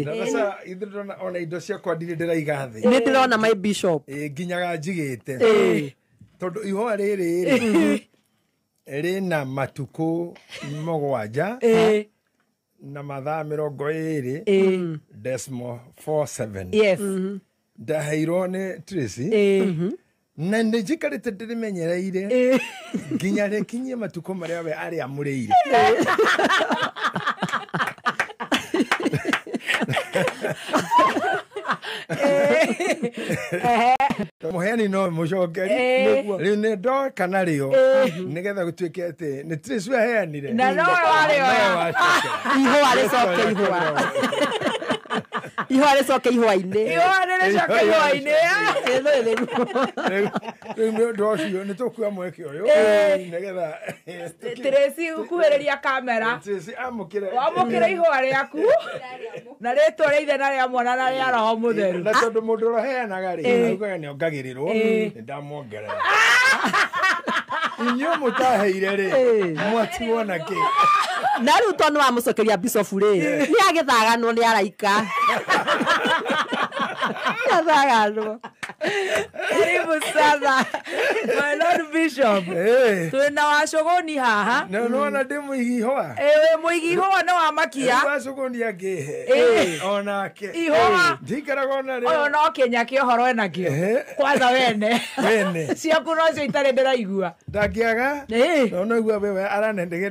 Sasa idrona ona indo cia kwa ndire ndiraiga thi. Nĩ ndĩrona my bishop. Nginyaga njigite. Tondu ihwa riri rina matuko mogwanja. Na mathaa 20 decimal 47. Yes. Ndaheirwo nĩ Tracy. Na nĩnjikarĩte ndĩrĩmenyereire nginya rĩkinyie matuko marĩa we arĩ amũrĩire. Muheani no mucokeri riu ni ndo kana rio nigetha gutuike ati ni Tracy aheanire na no wale Ihwa rĩcoke ihwa. Ihwa rĩcoke ihwa-inĩ. Ihwa rĩcoke ihwa-inĩ. Riu ndo cio ni tukua mweke uyu nigetha Tracy ukuhĩrĩria kamera. Tracy amukire ihwa rĩaku na rĩtwa rĩa ithe na rĩa mwana na rĩa roho mũtheru. na tondu mundu ũraheanaga rĩ augaga nĩ ongagĩrĩrwo nĩ ndamuongerera. Inyuĩ mũtaheire rĩ mwatuona kĩ? Na rĩu tondũ nĩ wamũcokeria bishop rĩ nĩ agĩthaganwo nĩ araika. Nĩathaganwo. Karibu sana my Lord Bishop. Twĩna wacũgũni haha. Na nona ndĩ mũigi ihũa. Mũigi ihũa nĩ wamakia. Wacũgũni angĩhe onake. Ihũa ndikaraga ona rĩ. ũyũ no Kenya kĩohoro enakĩo. Kwanza wene ciaku no cio itarĩ ndĩraigua. Ndangĩaga no no igua we aranendege